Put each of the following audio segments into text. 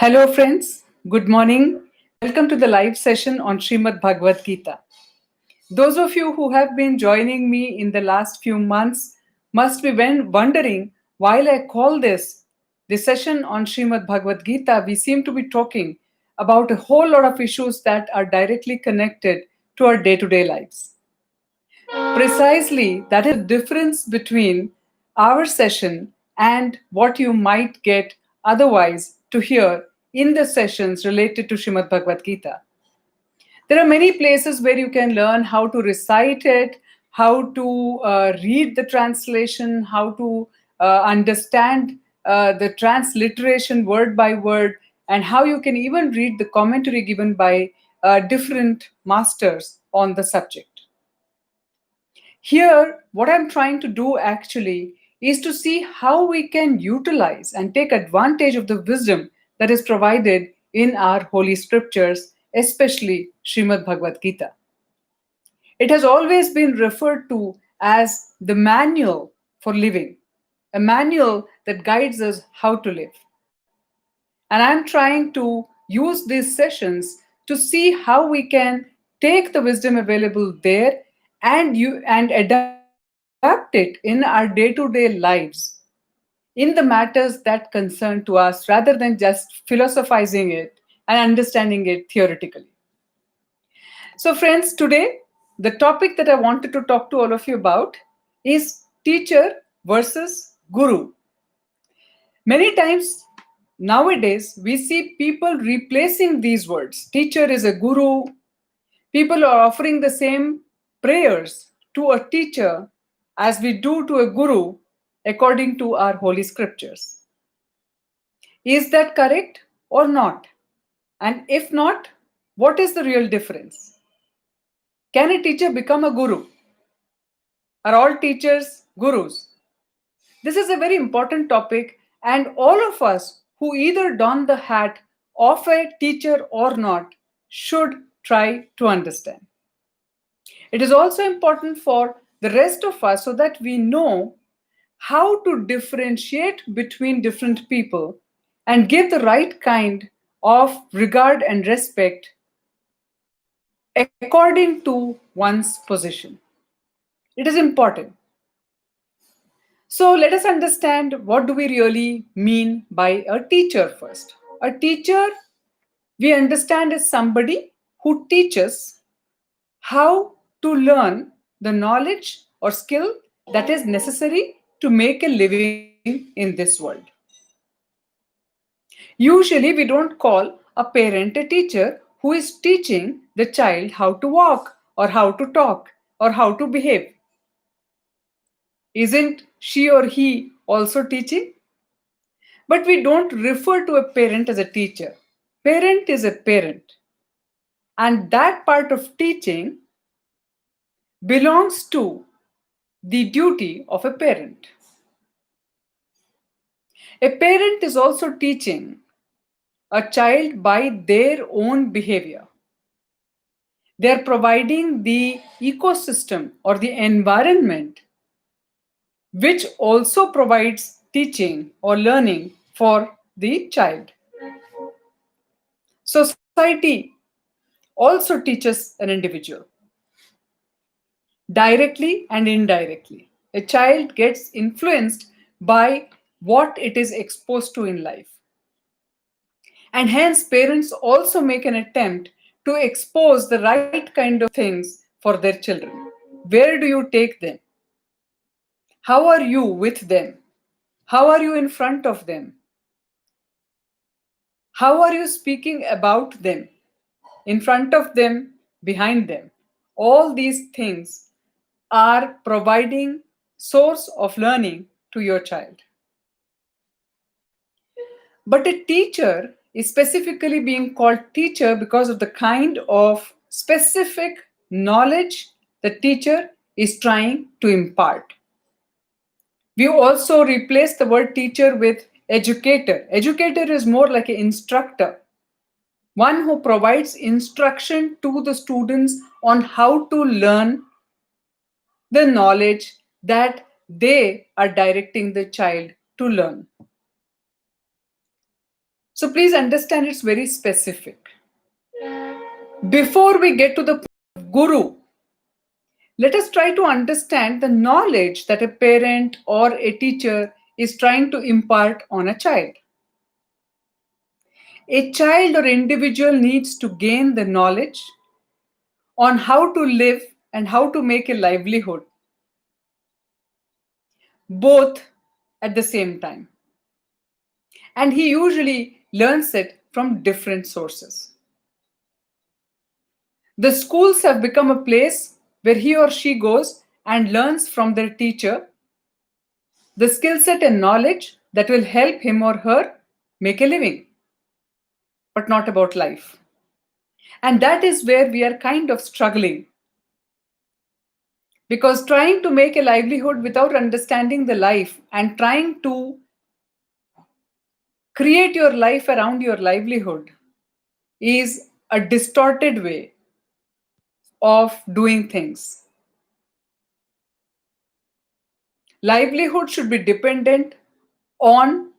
Hello, friends. Good morning. Welcome to the live session on Srimad Bhagavad Gita. Those of you who have been joining me in the last few months must be wondering why I call the session on Srimad Bhagavad Gita. We seem to be talking about a whole lot of issues that are directly connected to our day to day lives. Precisely, that is the difference between our session and what you might get otherwise to hear in the sessions related to Srimad Bhagavad Gita. There are many places where you can learn how to recite it, how to read the translation, how to understand the transliteration word by word, and how you can even read the commentary given by different masters on the subject. Here, what I'm trying to do actually is to see how we can utilize and take advantage of the wisdom that is provided in our holy scriptures, especially Srimad Bhagavad Gita. It has always been referred to as the manual for living, a manual that guides us how to live. And I'm trying to use these sessions to see how we can take the wisdom available there and adapt it in our day-to-day lives in the matters that concern to us rather than just philosophizing it and understanding it theoretically. So, friends, today the topic that I wanted to talk to all of you about is teacher versus guru. Many times nowadays we see people replacing these words. Teacher is a guru. People are offering the same prayers to a teacher as we do to a guru according to our holy scriptures. Is that correct or not? And if not, what is the real difference? Can a teacher become a guru? Are all teachers gurus? This is a very important topic, and all of us who either don the hat of a teacher or not should try to understand. It is also important for the rest of us so that we know how to differentiate between different people and give the right kind of regard and respect according to one's position. It is important. So let us understand what do we really mean by a teacher first. A teacher, we understand, is somebody who teaches how to learn the knowledge or skill that is necessary to make a living in this world. Usually, we don't call a parent a teacher who is teaching the child how to walk or how to talk or how to behave. Isn't she or he also teaching? But we don't refer to a parent as a teacher. Parent is a parent. And that part of teaching belongs to the duty of a parent. A parent is also teaching a child by their own behavior. They are providing the ecosystem or the environment which also provides teaching or learning for the child. Society also teaches an individual directly and indirectly. A child gets influenced by what it is exposed to in life. And hence, parents also make an attempt to expose the right kind of things for their children. Where do you take them? How are you with them? How are you in front of them? How are you speaking about them? In front of them, behind them? All these things are providing source of learning to your child. But a teacher is specifically being called teacher because of the kind of specific knowledge the teacher is trying to impart. We also replace the word teacher with educator. Educator is more like an instructor, one who provides instruction to the students on how to learn the knowledge that they are directing the child to learn. So please understand it's very specific. Before we get to the guru, let us try to understand the knowledge that a parent or a teacher is trying to impart on a child. A child or individual needs to gain the knowledge on how to live and how to make a livelihood, both at the same time. And he usually learns it from different sources. The schools have become a place where he or she goes and learns from their teacher the skill set and knowledge that will help him or her make a living, but not about life. And that is where we are kind of struggling. Because trying to make a livelihood without understanding the life and trying to create your life around your livelihood is a distorted way of doing things. Livelihood should be dependent on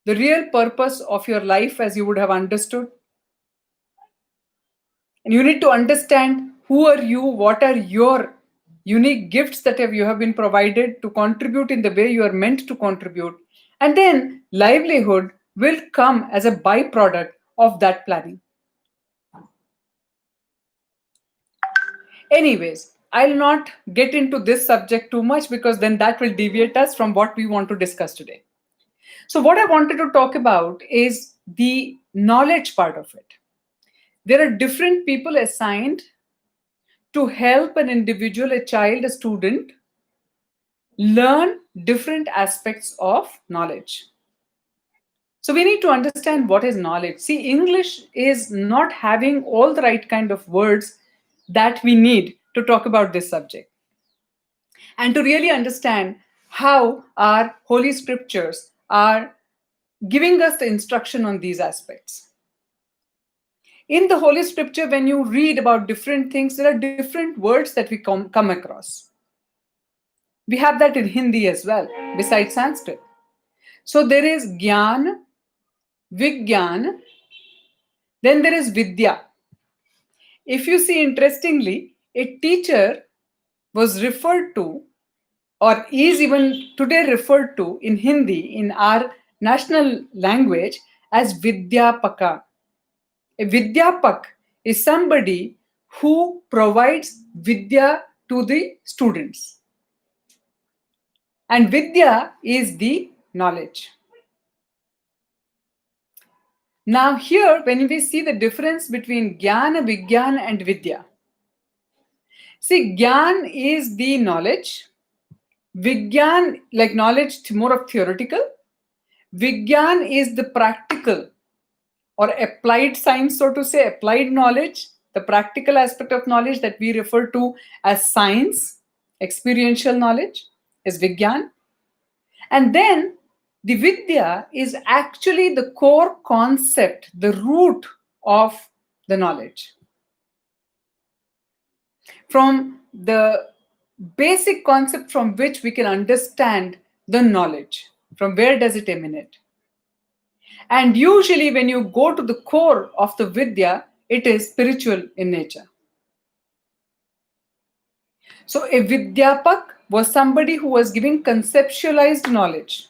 the real purpose of your life as you would have understood. And you need to understand who are you, what are your unique gifts that you have been provided to contribute in the way you are meant to contribute. And then livelihood will come as a byproduct of that planning. Anyways, I'll not get into this subject too much because then that will deviate us from what we want to discuss today. So, what I wanted to talk about is the knowledge part of it. There are different people assigned to help an individual, a child, a student, learn different aspects of knowledge. So we need to understand what is knowledge. See, English is not having all the right kind of words that we need to talk about this subject. And to really understand how our holy scriptures are giving us the instruction on these aspects. In the holy scripture, when you read about different things, there are different words that we come across. We have that in Hindi as well, besides Sanskrit. So there is Gyan, Vigyan, then there is Vidya. If you see, interestingly, a teacher was referred to, or is even today referred to in Hindi, in our national language, as Vidyapaka. A Vidyapak is somebody who provides Vidya to the students. And Vidya is the knowledge. Now here, when we see the difference between Jnana, Vigyan and Vidya. See, Gyan is the knowledge. Vigyan, like knowledge, more of theoretical. Vigyan is the practical or applied science, so to say, applied knowledge, the practical aspect of knowledge that we refer to as science, experiential knowledge is Vigyan. And then the Vidya is actually the core concept, the root of the knowledge. From the basic concept from which we can understand the knowledge, from where does it emanate? And usually when you go to the core of the Vidya, it is spiritual in nature. So a Vidyapak was somebody who was giving conceptualized knowledge,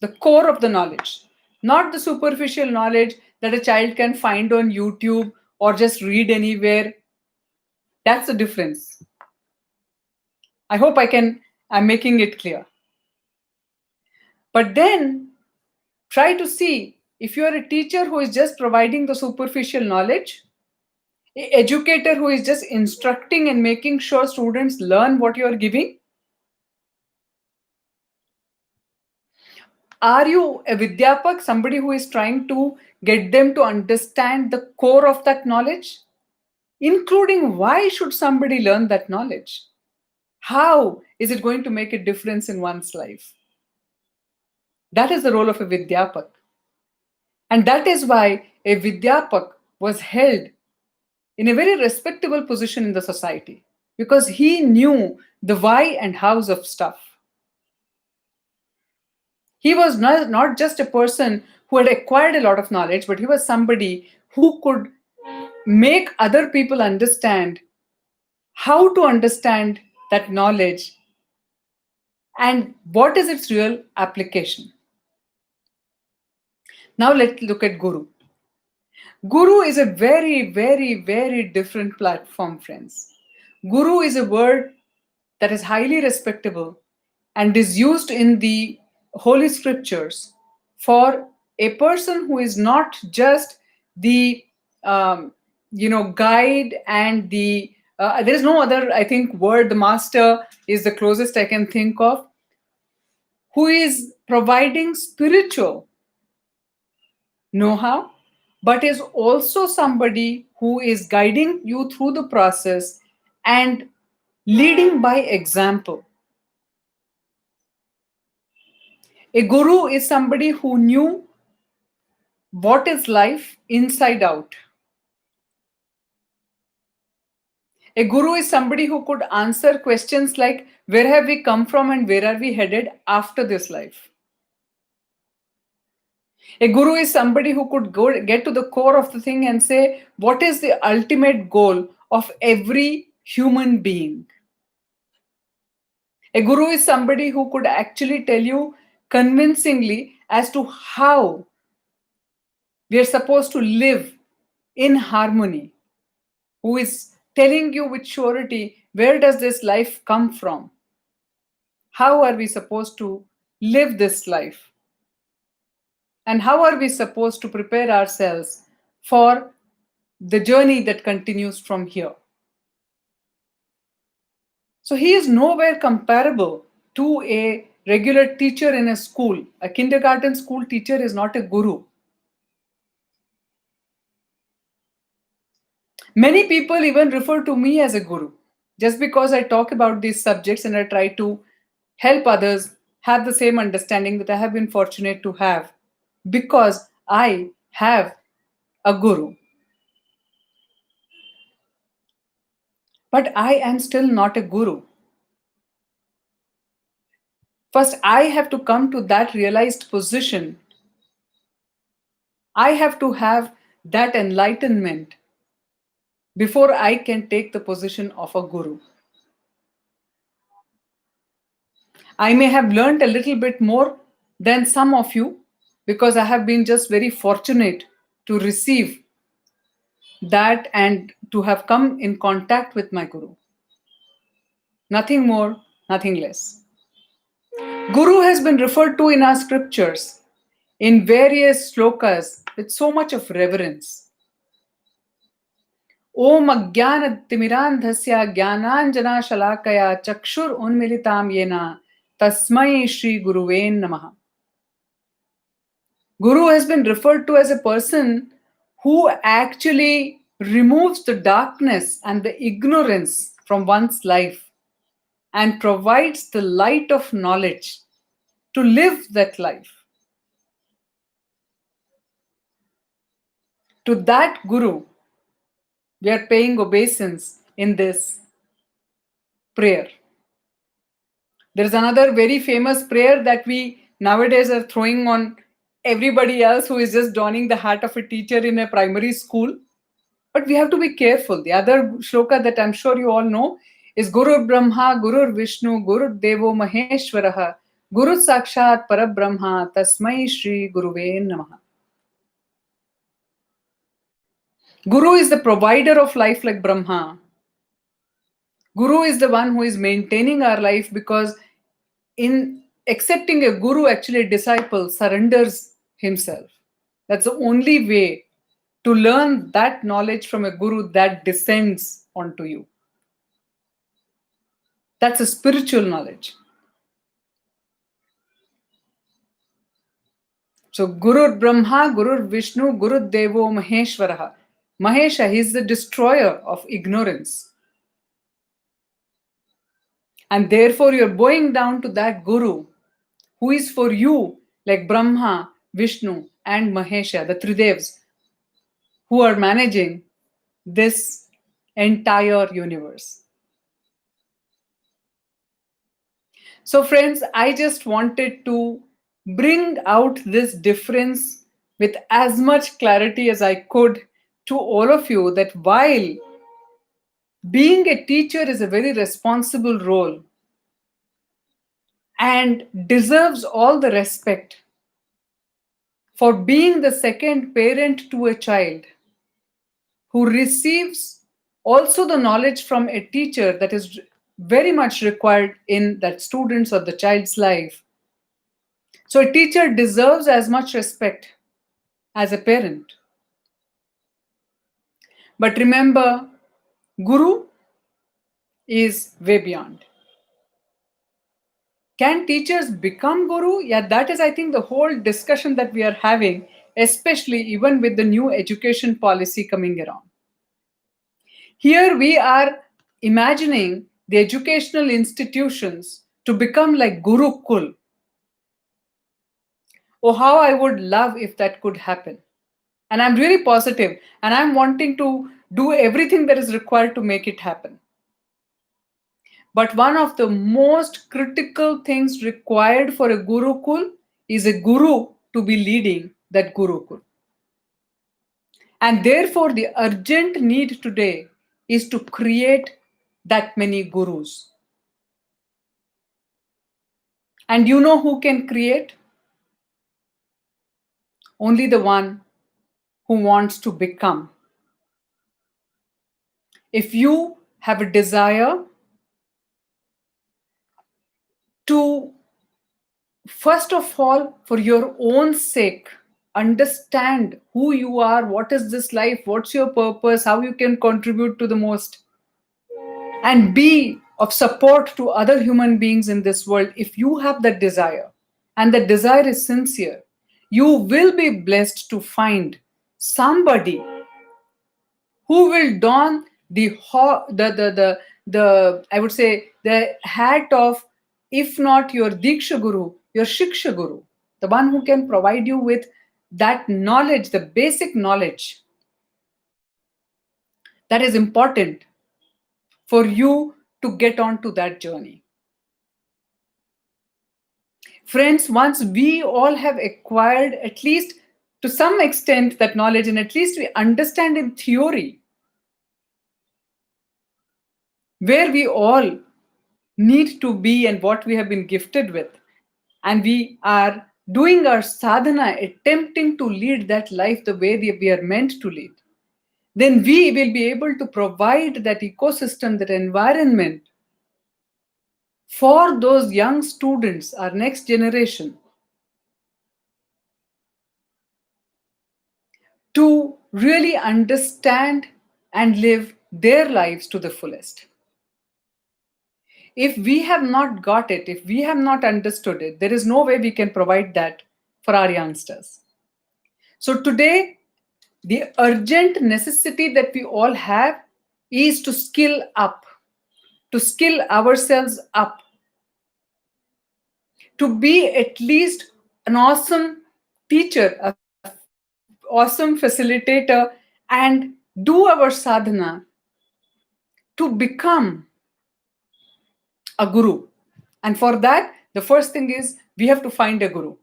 the core of the knowledge, not the superficial knowledge that a child can find on YouTube or just read anywhere. That's the difference. I hope I'm making it clear. But then try to see if you are a teacher who is just providing the superficial knowledge, an educator who is just instructing and making sure students learn what you are giving. Are you a Vidyapak, somebody who is trying to get them to understand the core of that knowledge, including why should somebody learn that knowledge? How is it going to make a difference in one's life? That is the role of a Vidyapak. And that is why a Vidyapak was held in a very respectable position in the society, because he knew the why and hows of stuff. He was not just a person who had acquired a lot of knowledge, but he was somebody who could make other people understand how to understand that knowledge and what is its real application. Now let's look at Guru. Guru is a very, very, very different platform, friends. Guru is a word that is highly respectable and is used in the Holy Scriptures for a person who is not just the um, guide and the there is no other, I think, word. The master is the closest I can think of, who is providing spiritual know-how, but is also somebody who is guiding you through the process and leading by example. A guru is somebody who knew what is life inside out. A guru is somebody who could answer questions like, where have we come from and where are we headed after this life? A guru is somebody who could get to the core of the thing and say, what is the ultimate goal of every human being? A guru is somebody who could actually tell you convincingly as to how we are supposed to live in harmony, who is telling you with surety, where does this life come from? How are we supposed to live this life? And how are we supposed to prepare ourselves for the journey that continues from here? So he is nowhere comparable to a regular teacher in a school. A kindergarten school teacher is not a guru. Many people even refer to me as a guru just because I talk about these subjects and I try to help others have the same understanding that I have been fortunate to have because I have a guru. But I am still not a guru. First, I have to come to that realized position. I have to have that enlightenment before I can take the position of a guru. I may have learned a little bit more than some of you because I have been just very fortunate to receive that and to have come in contact with my guru. Nothing more, nothing less. Guru has been referred to in our scriptures in various slokas with so much of reverence. Om Ajnanatimirandhasya Jnananjana Shalakaya Chakshur Unmilitam Yena Tasmai Shri Guruven Namaha. Guru has been referred to as a person who actually removes the darkness and the ignorance from one's life and provides the light of knowledge to live that life. To that Guru, we are paying obeisance in this prayer. There is another very famous prayer that we nowadays are throwing on everybody else who is just donning the hat of a teacher in a primary school. But we have to be careful. The other shloka that I'm sure you all know is Guru Brahma, Guru Vishnu, Guru Devo Maheshwaraha, Guru Sakshat Parabrahma, Tasmai Shri Guruve Namaha. Guru is the provider of life like Brahma. Guru is the one who is maintaining our life because in accepting a guru, actually a disciple surrenders himself. That's the only way to learn that knowledge from a guru that descends onto you. That's a spiritual knowledge. So Guru Brahma, Guru Vishnu, Guru Devo Maheshwaraha. Mahesha, he is the destroyer of ignorance. And therefore you're bowing down to that guru who is for you like Brahma, Vishnu and Mahesha, the Tridevs, who are managing this entire universe. So friends, I just wanted to bring out this difference with as much clarity as I could to all of you that while being a teacher is a very responsible role and deserves all the respect for being the second parent to a child who receives also the knowledge from a teacher that is very much required in that student's or the child's life. So a teacher deserves as much respect as a parent. But remember, Guru is way beyond. Can teachers become Guru? Yeah, that is, I think, the whole discussion that we are having, especially even with the new education policy coming around. Here we are imagining the educational institutions to become like Gurukul. Oh, how I would love if that could happen. And I'm really positive, and I'm wanting to do everything that is required to make it happen. But one of the most critical things required for a Gurukul is a Guru to be leading that Gurukul. And therefore, the urgent need today is to create that many Gurus. And you know who can create? Only the one who wants to become. If you have a desire to, first of all, for your own sake, understand who you are, what is this life, what's your purpose, how you can contribute to the most, and be of support to other human beings in this world. If you have that desire and that desire is sincere, you will be blessed to find somebody who will don the I would say the hat of, if not your Diksha Guru, your Shiksha Guru, the one who can provide you with that knowledge, the basic knowledge that is important for you to get onto that journey. Friends, once we all have acquired at least to some extent that knowledge, and at least we understand in theory where we all need to be and what we have been gifted with, and we are doing our sadhana, attempting to lead that life the way we are meant to lead, then we will be able to provide that ecosystem, that environment for those young students, our next generation, to really understand and live their lives to the fullest. If we have not got it, if we have not understood it, there is no way we can provide that for our youngsters. So today, the urgent necessity that we all have is to skill up, to skill ourselves up, to be at least an awesome teacher, an awesome facilitator, and do our sadhana to become a guru. And for that, the first thing is we have to find a guru.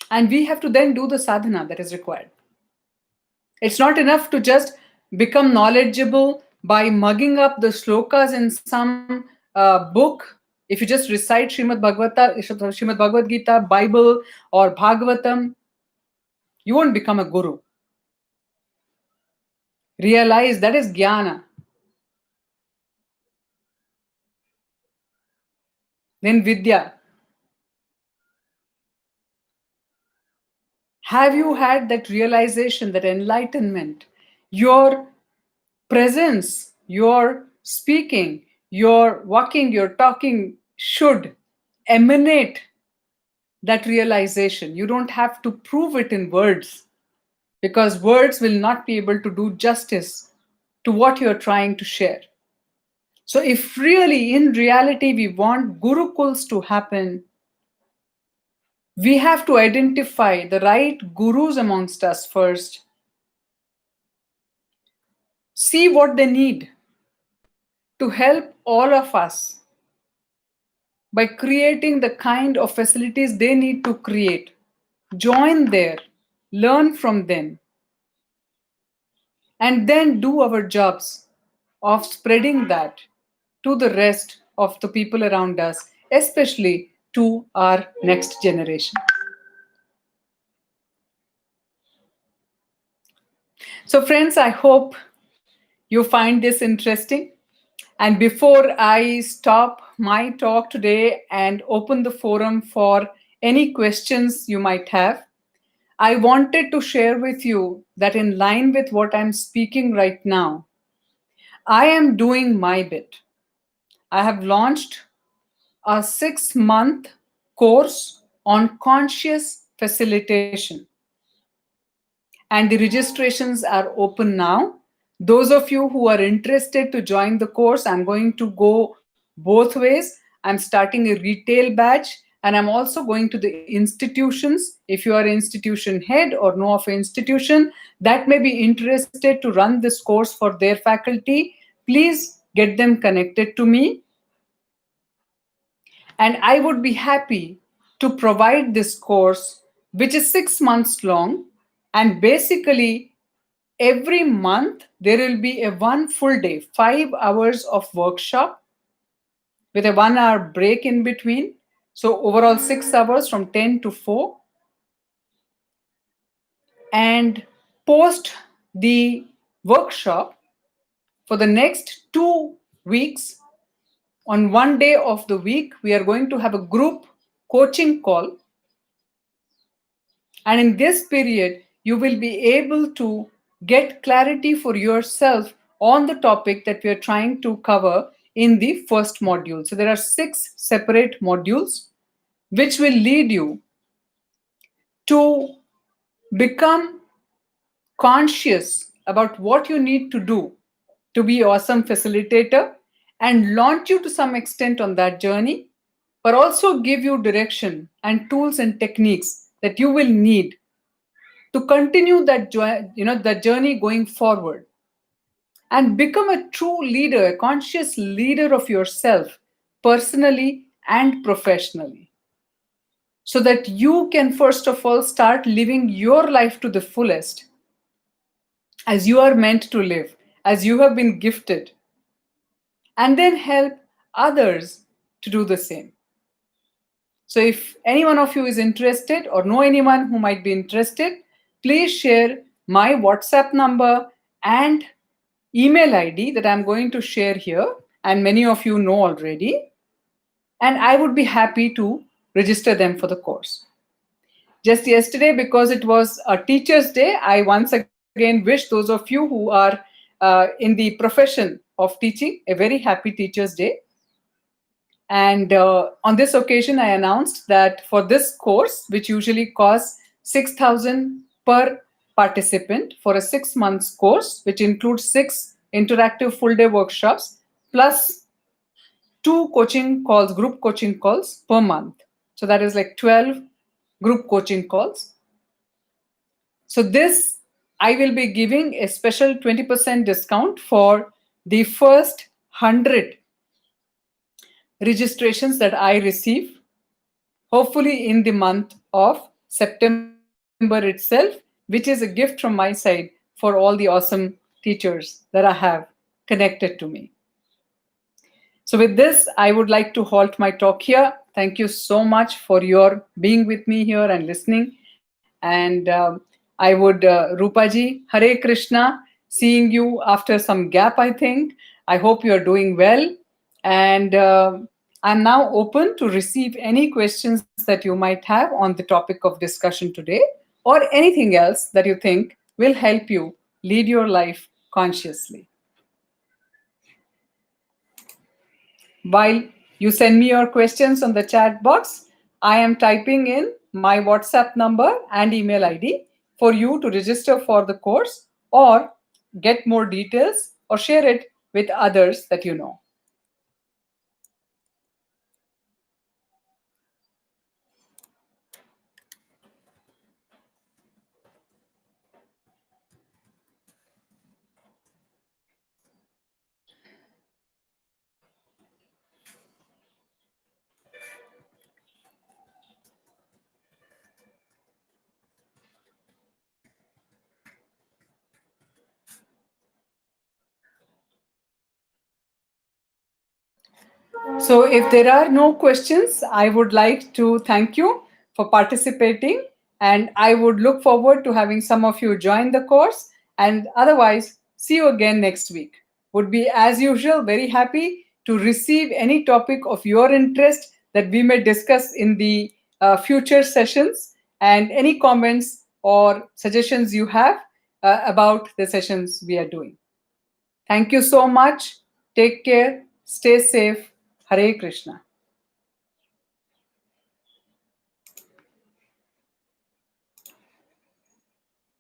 And we have to then do the sadhana that is required. It's not enough to just become knowledgeable by mugging up the slokas in some book. If you just recite Srimad Bhagavad Gita, Bible, or Bhagavatam, you won't become a guru. Realize that is jnana. Then vidya. Have you had that realization, that enlightenment? Your presence, your speaking, your walking, your talking should emanate that realization. You don't have to prove it in words, because words will not be able to do justice to what you're trying to share. So, if really in reality we want gurukuls to happen, we have to identify the right gurus amongst us first, see what they need to help all of us by creating the kind of facilities they need to create. Join there, learn from them, and then do our jobs of spreading that to the rest of the people around us, especially to our next generation. So, friends, I hope you find this interesting. And before I stop my talk today and open the forum for any questions you might have, I wanted to share with you that in line with what I'm speaking right now, I am doing my bit. I have launched a 6-month course on conscious facilitation, and the registrations are open now. Those of you who are interested to join the course, I'm going to go both ways. I'm starting a retail batch, and I'm also going to the institutions. If you are an institution head or know of an institution that may be interested to run this course for their faculty, please get them connected to me. And I would be happy to provide this course, which is 6 months long. And basically, every month there will be a one full day, 5 hours of workshop with a 1 hour break in between. So, overall, 6 hours from 10 to 4. And post the workshop for the next 2 weeks, on one day of the week, we are going to have a group coaching call. And in this period, you will be able to get clarity for yourself on the topic that we are trying to cover in the first module. So there are 6 separate modules which will lead you to become conscious about what you need to do to be awesome facilitator and launch you to some extent on that journey, but also give you direction and tools and techniques that you will need to continue that journey going forward and become a true leader, a conscious leader of yourself personally and professionally, so that you can first of all start living your life to the fullest as you are meant to live, as you have been gifted, and then help others to do the same. So, if any one of you is interested or know anyone who might be interested, please share my WhatsApp number and email ID that I'm going to share here, and many of you know already. And I would be happy to register them for the course. Just yesterday, because it was a Teacher's Day, I once again wish those of you who are in the profession of teaching a very happy Teacher's Day. And on this occasion, I announced that for this course, which usually costs 6,000 per participant for a 6 months course, which includes 6 interactive full day workshops plus 2 group coaching calls per month. So that is like 12 group coaching calls. So this, I will be giving a special 20% discount for the first 100 registrations that I receive, hopefully in the month of September itself, which is a gift from my side for all the awesome teachers that I have connected to me. So, with this, I would like to halt my talk here. Thank you so much for your being with me here and listening. And I would, Rupaji, Hare Krishna, seeing you after some gap, I think. I hope you are doing well. And I'm now open to receive any questions that you might have on the topic of discussion today, or anything else that you think will help you lead your life consciously. While you send me your questions on the chat box, I am typing in my WhatsApp number and email ID for you to register for the course or get more details or share it with others that you know. So, if there are no questions, I would like to thank you for participating, and I would look forward to having some of you join the course. And otherwise, see you again next week. Would be, as usual, very happy to receive any topic of your interest that we may discuss in the future sessions, and any comments or suggestions you have about the sessions we are doing. Thank you so much. Take care. Stay safe. Hare Krishna.